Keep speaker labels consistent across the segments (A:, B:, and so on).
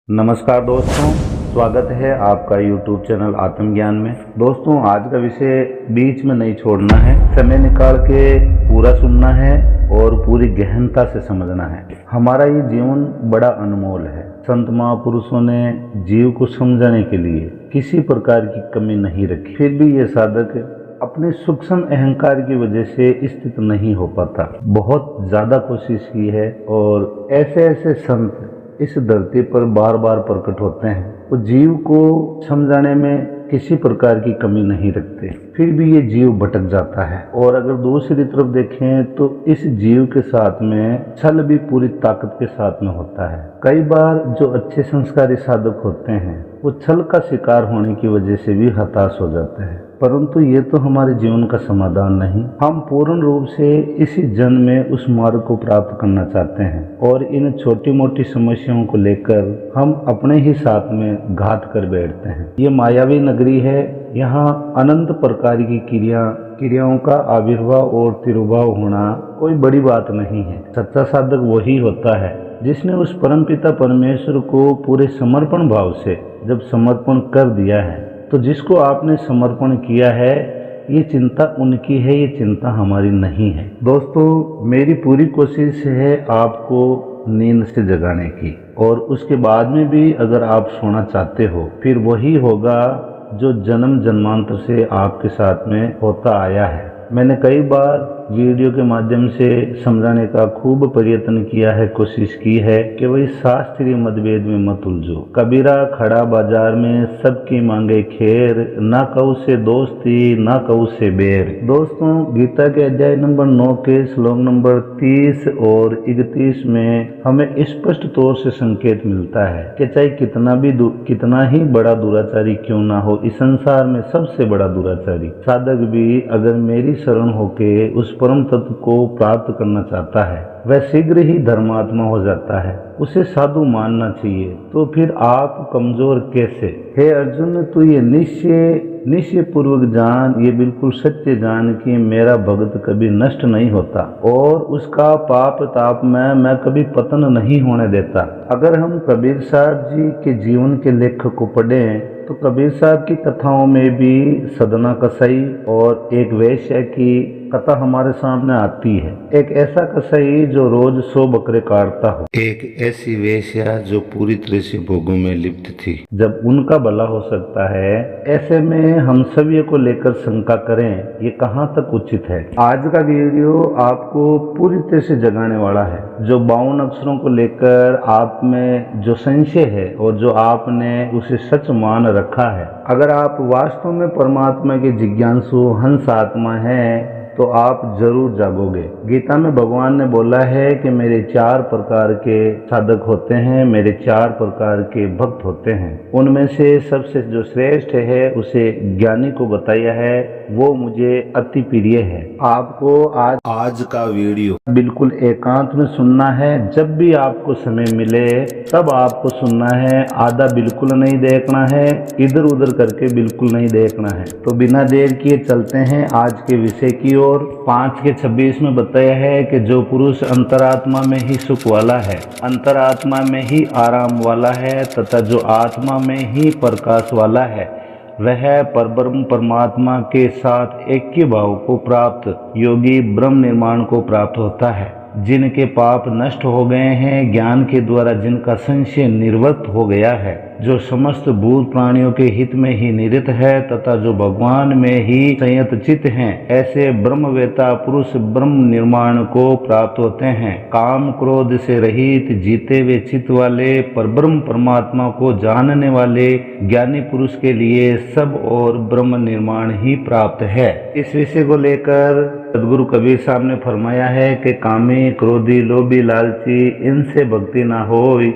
A: नमस्कार दोस्तों, स्वागत है आपका YouTube चैनल आत्मज्ञान में। दोस्तों, आज का विषय बीच में नहीं छोड़ना है, समय निकाल के पूरा सुनना है और पूरी गहनता से समझना है। हमारा ये जीवन बड़ा अनमोल है। संत महापुरुषों ने जीव को समझाने के लिए किसी प्रकार की कमी नहीं रखी, फिर भी ये साधक अपने सूक्ष्म अहंकार की वजह से स्थित नहीं हो पाता। बहुत ज्यादा कोशिश की है और ऐसे ऐसे संत इस धरती पर बार बार प्रकट होते हैं। वो जीव को समझाने में किसी प्रकार की कमी नहीं रखते, फिर भी ये जीव भटक जाता है। और अगर दूसरी तरफ देखें तो इस जीव के साथ में छल भी पूरी ताकत के साथ में होता है। कई बार जो अच्छे संस्कारी साधक होते हैं वो छल का शिकार होने की वजह से भी हताश हो जाते हैं, परंतु ये तो हमारे जीवन का समाधान नहीं। हम पूर्ण रूप से इसी जन्म में उस मार्ग को प्राप्त करना चाहते हैं और इन छोटी मोटी समस्याओं को लेकर हम अपने ही साथ में घात कर बैठते हैं। ये मायावी नगरी है, यहाँ अनंत प्रकार की क्रियाओं का आविर्भाव और तिरुभाव होना कोई बड़ी बात नहीं है। सच्चा साधक वही होता है जिसने उस परमपिता परमेश्वर को पूरे समर्पण भाव से जब समर्पण कर दिया है। तो जिसको आपने समर्पण किया है, ये चिंता उनकी है, ये चिंता हमारी नहीं है। दोस्तों, मेरी पूरी कोशिश है आपको नींद से जगाने की, और उसके बाद में भी अगर आप सोना चाहते हो फिर वही होगा जो जन्म जन्मांतर से आपके साथ में होता आया है। मैंने कई बार वीडियो के माध्यम से समझाने का खूब प्रयत्न किया है, कोशिश की है कि वही शास्त्रीय मतभेद में मत उलझो। कबीरा खड़ा बाजार में सबकी मांगे खेर, ना कहू से दोस्ती ना कहू से बेर। दोस्तों, गीता के अध्याय नंबर 9 के श्लोक नंबर 30 और 31 में हमें स्पष्ट तौर से संकेत मिलता है कि चाहे कितना ही बड़ा दुराचारी क्यों ना हो, इस संसार में सबसे बड़ा दुराचारी साधक भी अगर मेरी शरण होके उस परम तत्व को प्राप्त करना चाहता है, वह शीघ्र ही धर्मात्मा हो जाता है। उसे साधु मानना चाहिए। तो फिर आप कमजोर कैसे? हे अर्जुन, तू ये निश्चय पूर्वक जान, ये बिल्कुल सत्य जान कि मेरा भक्त कभी नष्ट नहीं होता और उसका पाप ताप में मैं कभी पतन नहीं होने देता। अगर हम कबीर साहब जी के जीवन के लेख को पढ़ें तो कबीर साहब की कथाओं में भी सदना कसाई और एक वेश्या की कथा हमारे सामने आती है। एक ऐसा कसाई जो रोज 100 बकरे काटता हो, एक ऐसी वेश्या जो पूरी तरह से भोगों में लिप्त थी। जब उनका भला हो सकता है, ऐसे में हम सभी को लेकर शंका करें, ये कहाँ तक उचित है? आज का वीडियो आपको पूरी तरह से जगाने वाला है। जो 52 अक्षरों को लेकर आप में जो संशय है और जो आपने उसे सच मान रखा है, अगर आप वास्तव में परमात्मा के जिज्ञासु हंस आत्मा हैं तो आप जरूर जागोगे। गीता में भगवान ने बोला है कि मेरे 4 प्रकार के साधक होते हैं, मेरे 4 प्रकार के भक्त होते हैं। उनमें से सबसे जो श्रेष्ठ है उसे ज्ञानी को बताया है, वो मुझे अति प्रिय है। आपको आज का वीडियो बिल्कुल एकांत में सुनना है। जब भी आपको समय मिले तब आपको सुनना है, आधा बिल्कुल नहीं देखना है, इधर उधर करके बिल्कुल नहीं देखना है। तो बिना देर किए चलते हैं आज के विषय की ओर। 5 के 26 में बताया है कि जो पुरुष अंतरात्मा में ही सुख वाला है, अंतरात्मा में ही आराम वाला है तथा जो आत्मा में ही प्रकाश वाला है, वह परब्रह्म परमात्मा के साथ ऐक्य भाव को प्राप्त योगी ब्रह्म निर्माण को प्राप्त होता है। जिनके पाप नष्ट हो गए हैं, ज्ञान के द्वारा जिनका संशय निवृत्त हो गया है, जो समस्त भूत प्राणियों के हित में ही निरत है तथा जो भगवान में ही संयत चित्त हैं, ऐसे ब्रह्मवेता पुरुष ब्रह्म निर्माण को प्राप्त होते हैं। काम क्रोध से रहित जीते हुए चित्त वाले परब्रह्म परमात्मा को जानने वाले ज्ञानी पुरुष के लिए सब और ब्रह्म निर्माण ही प्राप्त है। इस विषय को लेकर सदगुरु कबीर साहब ने फरमाया है कि कामी क्रोधी लोभी लालची इनसे भक्ति ना होई,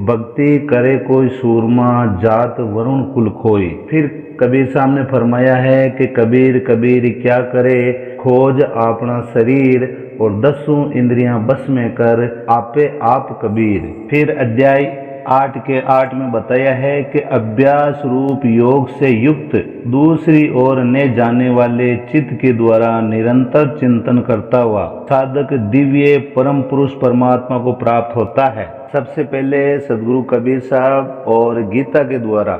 A: भक्ति करे कोई सूरमा जात वरुण कुल खोई। फिर कबीर साहब ने फरमाया है कि कबीर कबीर क्या करे, खोज अपना शरीर और 10 इंद्रियां बस में कर, आपे आप कबीर। फिर अध्याय 8 के 8 में बताया है कि अभ्यास रूप योग से युक्त दूसरी ओर ने जाने वाले चित्त के द्वारा निरंतर चिंतन करता हुआ साधक दिव्य परम पुरुष परमात्मा को प्राप्त होता है। सबसे पहले सदगुरु कबीर साहब और गीता के द्वारा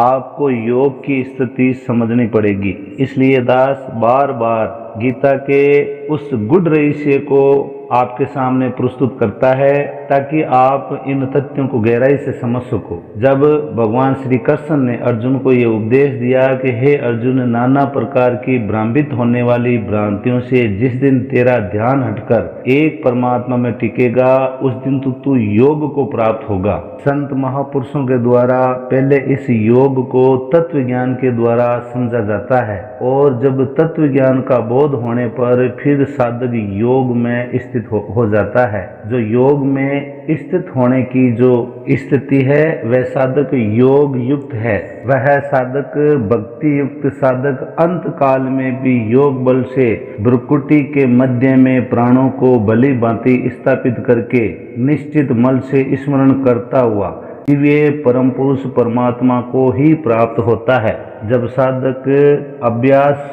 A: आपको योग की स्थिति समझनी पड़ेगी। इसलिए दास बार बार गीता के उस गुड रहस्य को आपके सामने प्रस्तुत करता है ताकि आप इन तथ्यों को गहराई से समझ सको। जब भगवान श्री कृष्ण ने अर्जुन को ये उपदेश दिया कि हे अर्जुन, नाना प्रकार की भ्रांबित होने वाली भ्रांतियों से जिस दिन तेरा ध्यान हटकर एक परमात्मा में टिकेगा उस दिन तू योग को प्राप्त होगा। संत महापुरुषों के द्वारा पहले इस योग को तत्व ज्ञान के द्वारा समझा जाता है और जब तत्व ज्ञान का बोध होने पर फिर साधक योग में स्थित हो जाता है। जो योग में स्थित होने की जो स्थिति है वह साधक योग युक्त है। वह साधक भक्ति युक्त साधक अंत काल में भी योग बल से भ्रुकुटी के मध्य में प्राणों को भली भांति स्थापित करके निश्चित मल से स्मरण करता हुआ दिव्य परम पुरुष परमात्मा को ही प्राप्त होता है। जब साधक अभ्यास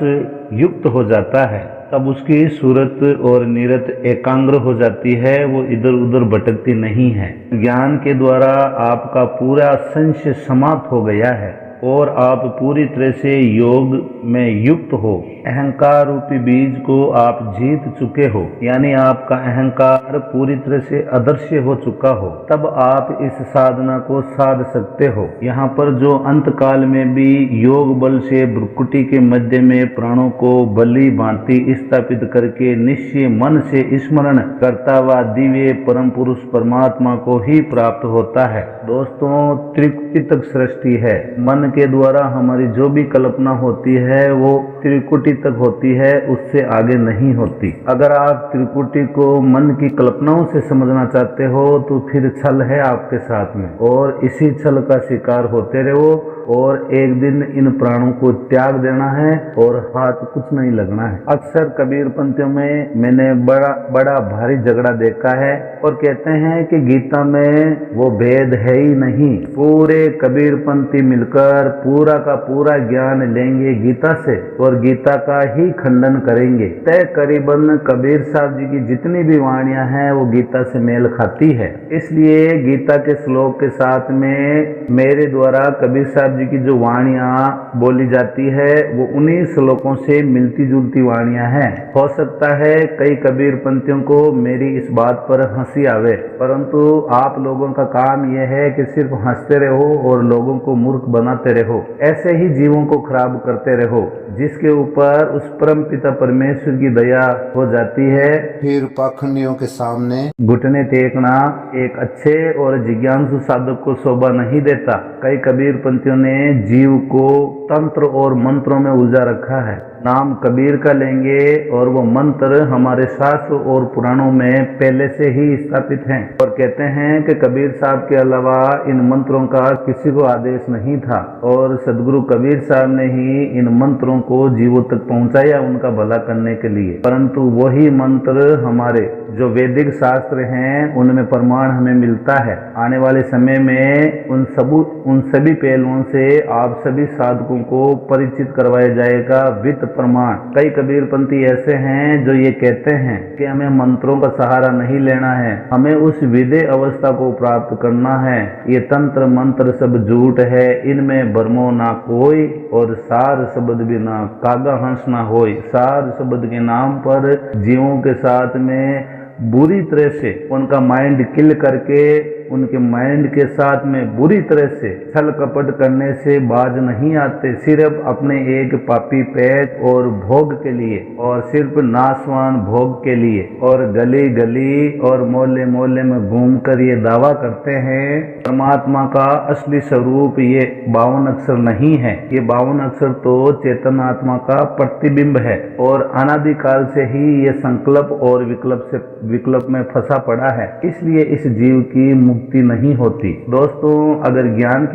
A: युक्त हो जाता है तब उसकी सूरत और नीरत एकाग्र हो जाती है, वो इधर उधर भटकती नहीं है। ज्ञान के द्वारा आपका पूरा संशय समाप्त हो गया है और आप पूरी तरह से योग में युक्त हो। अहंकार रूपी बीज को आप जीत चुके हो, यानी आपका अहंकार पूरी तरह से अदृश्य हो चुका हो। तब आप इस साधना को साध सकते हो। यहाँ पर जो अंत काल में भी योग बल से भ्रुकुटी के मध्य में प्राणों को भली भांति स्थापित करके निश्चय मन से स्मरण करता हुआ दिव्य परम पुरुष परमात्मा को ही प्राप्त होता है। दोस्तों, त्रिकुटी तक सृष्टि है। मन के द्वारा हमारी जो भी कल्पना होती है वो त्रिकुटी तक होती है, उससे आगे नहीं होती। अगर आप त्रिकुटी को मन की कल्पनाओं से समझना चाहते हो तो फिर छल है आपके साथ में, और इसी छल का शिकार होते रहो और एक दिन इन प्राणों को त्याग देना है और हाथ कुछ नहीं लगना है। अक्सर कबीर पंथियों में मैंने बड़ा भारी झगड़ा देखा है और कहते हैं कि गीता में वो भेद है ही नहीं। पूरे कबीर पंथी मिलकर पूरा का पूरा ज्ञान लेंगे गीता से और गीता का ही खंडन करेंगे। करीबन कबीर साहब जी की जितनी भी वाणियां हैं वो गीता से मेल खाती है। इसलिए गीता के श्लोक के साथ में मेरे द्वारा कबीर साहब जी की जो वाणियां बोली जाती है वो उन्हीं श्लोकों से मिलती जुलती वाणियां हैं। हो सकता है कई कबीर पंथियों को मेरी इस बात पर हंसी आवे, परंतु आप लोगों का काम यह है कि सिर्फ हंसते रहो और लोगों को मूर्ख बनाते रहो। ऐसे ही जीवों को खराब करते रहो, जिसके ऊपर उस परम पिता परमेश्वर की दया हो जाती है।
B: फिर पाखंडियों के सामने
A: घुटने टेकना एक अच्छे और जिज्ञासु साधक को शोभा नहीं देता। कई कबीर पंथियों ने जीव को तंत्र और मंत्रों में उलझा रखा है। नाम कबीर का लेंगे और वो मंत्र हमारे शास्त्र और पुराणों में पहले से ही स्थापित हैं और कहते हैं कि कबीर साहब के अलावा इन मंत्रों का किसी को आदेश नहीं था और सदगुरु कबीर साहब ने ही इन मंत्रों को जीवों तक पहुंचाया उनका भला करने के लिए। परंतु वही मंत्र हमारे जो वैदिक शास्त्र हैं उनमें प्रमाण हमें मिलता है। आने वाले समय में उन सभी पहलुओं से आप सभी साधकों को परिचित करवाया जाएगा वित्त प्रमाण। कई कबीरपंथी ऐसे हैं जो ये कहते हैं कि हमें मंत्रों का सहारा नहीं लेना है, हमें उस विदेह अवस्था को प्राप्त करना है। ये तंत्र मंत्र सब झूठ है, इनमें भ्रमो ना कोई और सार शब्द भी ना कागा हंस ना होय। सार शब्द के नाम पर जीवों के साथ में बुरी तरह से उनका माइंड किल करके उनके माइंड के साथ में बुरी तरह से छल कपट करने से बाज नहीं आते, सिर्फ अपने एक पापी पेट और भोग के लिए और सिर्फ नाशवान भोग के लिए और गली गली और मोहल्ले मोहल्ले में घूमकर ये दावा करते हैं परमात्मा का असली स्वरूप ये 52 अक्षर नहीं है। ये 52 अक्षर तो चेतन आत्मा का प्रतिबिंब है और अनादिकाल से ही ये संकल्प और विकल्प में फंसा पड़ा है, इसलिए इस जीव की मुक्ति नहीं होती। दोस्तों, अगर ज्ञान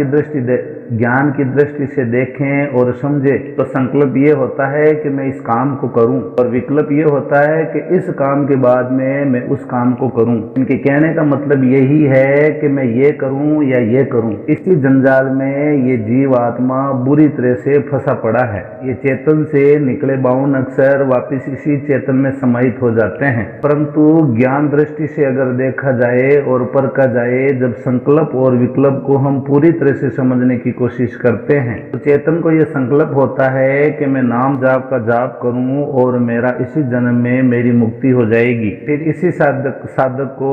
A: की दृष्टि से देखें और समझे तो संकल्प ये होता है कि मैं इस काम को करूं और विकल्प ये होता है कि इस काम के बाद में मैं उस काम को करूं। इनके कहने का मतलब यही है कि मैं ये करूं या ये करूं। इसी जंजाल में ये जीव आत्मा बुरी तरह से फंसा पड़ा है। ये चेतन से निकले 52 अक्षर वापिस इसी चेतन में समाहित हो जाते हैं, परंतु ज्ञान दृष्टि से अगर देखा जाए और परखा जाए जाए, जब संकल्प और विकल्प को हम पूरी तरह से समझने की कोशिश करते हैं तो चेतन को यह संकल्प होता है कि मैं नाम जाप का जाप करूं और मेरा इसी जन्म में मेरी मुक्ति हो जाएगी। फिर इसी साधक को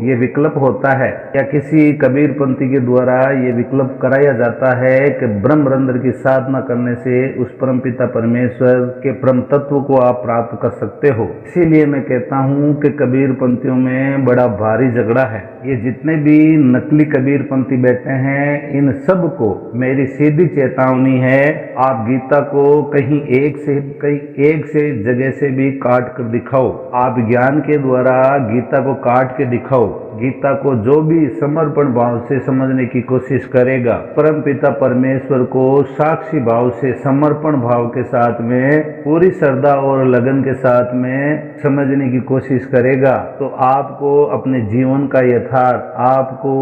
A: ये विकल्प होता है या किसी कबीर पंथी के द्वारा ये विकल्प कराया जाता है कि ब्रह्म रंध्र की साधना करने से उस परम पिता परमेश्वर के परम तत्व को आप प्राप्त कर सकते हो। इसीलिए मैं कहता हूँ कि कबीर पंथियों में बड़ा भारी झगड़ा है। ये जितने भी नकली कबीर पंथी बैठे हैं इन सब को मेरी सीधी चेतावनी है, आप गीता को कहीं एक से जगह से भी काट कर दिखाओ। आप ज्ञान के द्वारा गीता को काट के दिखाओ। गीता को जो भी समर्पण भाव से समझने की कोशिश करेगा, परम पिता परमेश्वर को साक्षी भाव से समर्पण भाव के साथ में पूरी श्रद्धा और लगन के साथ में समझने की कोशिश करेगा तो आपको अपने जीवन का यथार्थ, आपको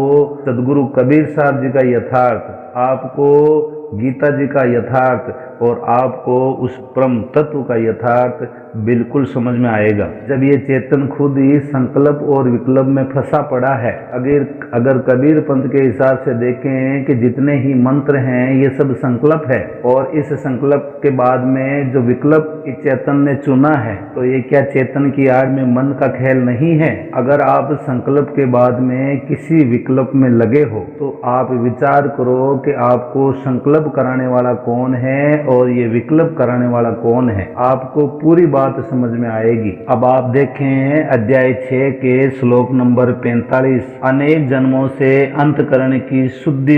A: सदगुरु कबीर साहब जी का यथार्थ, आपको गीता जी का यथार्थ और आपको उस परम तत्व का यथार्थ बिल्कुल समझ में आएगा। जब ये चेतन खुद ही संकल्प और विकल्प में फंसा पड़ा है। अगर कबीर पंथ के हिसाब से देखें कि जितने ही मंत्र हैं ये सब संकल्प है और इस संकल्प के बाद में जो विकल्प इस चेतन ने चुना है तो ये क्या चेतन की आड़ में मन का खेल नहीं है? अगर आप संकल्प के बाद में किसी विकल्प में लगे हो तो आप विचार करो कि आपको संकल्प कराने वाला कौन है और ये विकल्प कराने वाला कौन है। आपको पूरी बात समझ में आएगी। अब आप देखें अध्याय 6 के श्लोक नंबर 45, अनेक जन्मों से अंतकरण की शुद्धि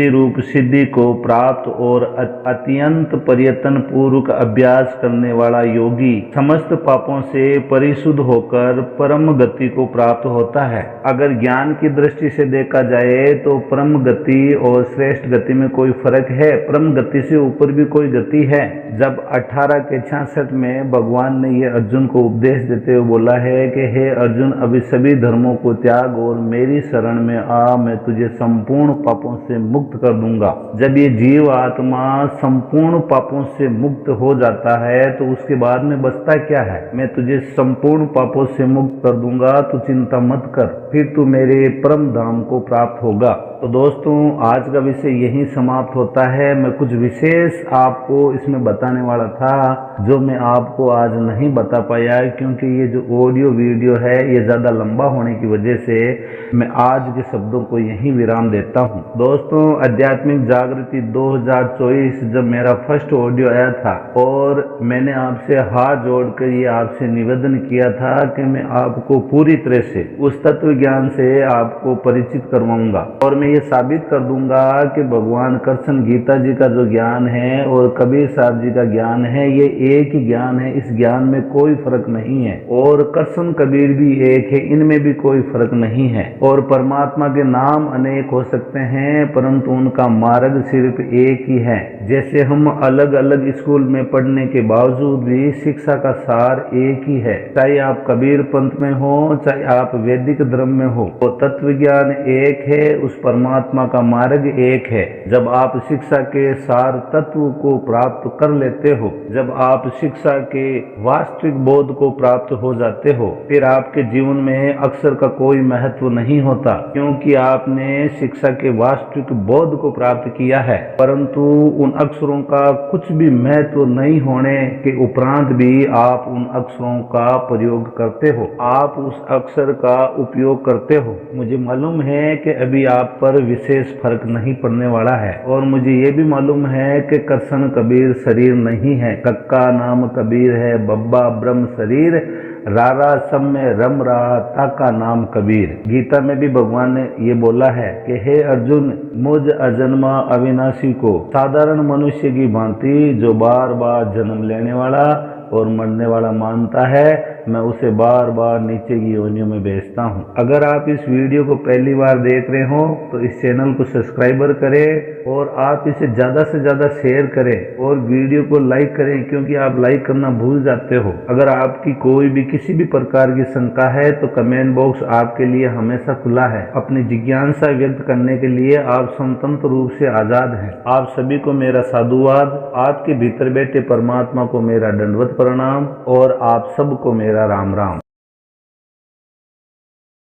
A: रूप सिद्धि को प्राप्त और अत्यंत प्रयत्न पूर्वक अभ्यास करने वाला योगी समस्त पापों से परिशुद्ध होकर परम गति को प्राप्त होता है। अगर ज्ञान की दृष्टि से देखा जाए तो परम गति और श्रेष्ठ गति में कोई फर्क है? परम गति से ऊपर भी कोई गति है? जब 18 के 66 में भगवान ने ये अर्जुन को उपदेश देते हुए बोला है कि हे अर्जुन, अभी सभी धर्मों को त्याग और मेरी शरण में आ, मैं तुझे संपूर्ण पापों से मुक्त कर दूंगा। जब ये जीव आत्मा संपूर्ण पापों से मुक्त हो जाता है तो उसके बाद में बचता क्या है? मैं तुझे संपूर्ण पापों से मुक्त कर दूंगा, तू चिंता मत कर, फिर तू मेरे परम धाम को प्राप्त होगा। तो दोस्तों आज का विषय यही समाप्त होता है। मैं कुछ विशेष आपको इसमें बताने वाला था जो मैं आपको आज नहीं बता पाया क्योंकि ये जो ऑडियो वीडियो है ये ज़्यादा लंबा होने की वजह से मैं आज के शब्दों को यहीं विराम देता हूँ। दोस्तों आध्यात्मिक जागृति 2024 जब मेरा फर्स्ट ऑडियो आया था और मैंने आपसे हाथ जोड़कर ये आपसे निवेदन किया था कि मैं आपको पूरी तरह से उस तत्व ज्ञान से आपको परिचित करवाऊंगा और मैं ये साबित कर दूंगा कि भगवान कृष्ण गीता जी का जो ज्ञान है और कबीर साहब जी का ज्ञान है ये एक ही ज्ञान है। इस ज्ञान में कोई फर्क नहीं है और कृष्ण कबीर भी एक है, इनमें भी कोई फर्क नहीं है। और परमात्मा के नाम अनेक हो सकते हैं परंतु उनका मार्ग सिर्फ एक ही है। जैसे हम अलग अलग स्कूल में पढ़ने के बावजूद भी शिक्षा का सार एक ही है, चाहे आप कबीर पंथ में हो चाहे आप वैदिक धर्म में हो, तो तत्व ज्ञान एक है, उस परमात्मा का मार्ग एक है। जब आप शिक्षा के सार तत्व को प्राप्त कर लेते हो, जब आप शिक्षा के वास्तविक बोध को प्राप्त हो जाते हो, फिर आपके जीवन में अक्षर का कोई महत्व नहीं होता क्योंकि आपने शिक्षा के वास्तविक बोध को प्राप्त किया है। परंतु उन अक्षरों का कुछ भी महत्व नहीं होने के उपरांत भी आप उन अक्षरों का प्रयोग करते हो, आप उस अक्षर का उपयोग करते हो। मुझे मालूम है कि अभी आप पर विशेष फर्क नहीं पड़ने वाला है और मुझे ये भी मालूम है कि कृष्ण कबीर शरीर नहीं है, कक्का नाम कबीर है, बब्बा ब्रह्म शरीर, रारा सब में रम रहा ताका नाम कबीर। गीता में भी भगवान ने ये बोला है कि हे अर्जुन, मुझ अजन्मा अविनाशी को साधारण मनुष्य की भांति जो बार बार जन्म लेने वाला और मरने वाला मानता है, मैं उसे बार बार नीचे की योनियों में भेजता हूँ। अगर आप इस वीडियो को पहली बार देख रहे हो तो इस चैनल को सब्सक्राइबर करें और आप इसे ज़्यादा से ज़्यादा शेयर करें और वीडियो को लाइक करें क्योंकि आप लाइक करना भूल जाते हो। अगर आपकी कोई भी किसी भी प्रकार की शंका है तो कमेंट बॉक्स आपके लिए हमेशा खुला है। अपनी जिज्ञासा व्यक्त करने के लिए आप स्वतंत्र रूप से आज़ाद हैं। आप सभी को मेरा साधुवाद, आपके भीतर बैठे परमात्मा को मेरा दंडवत प्रणाम और आप सबको मेरा राम राम।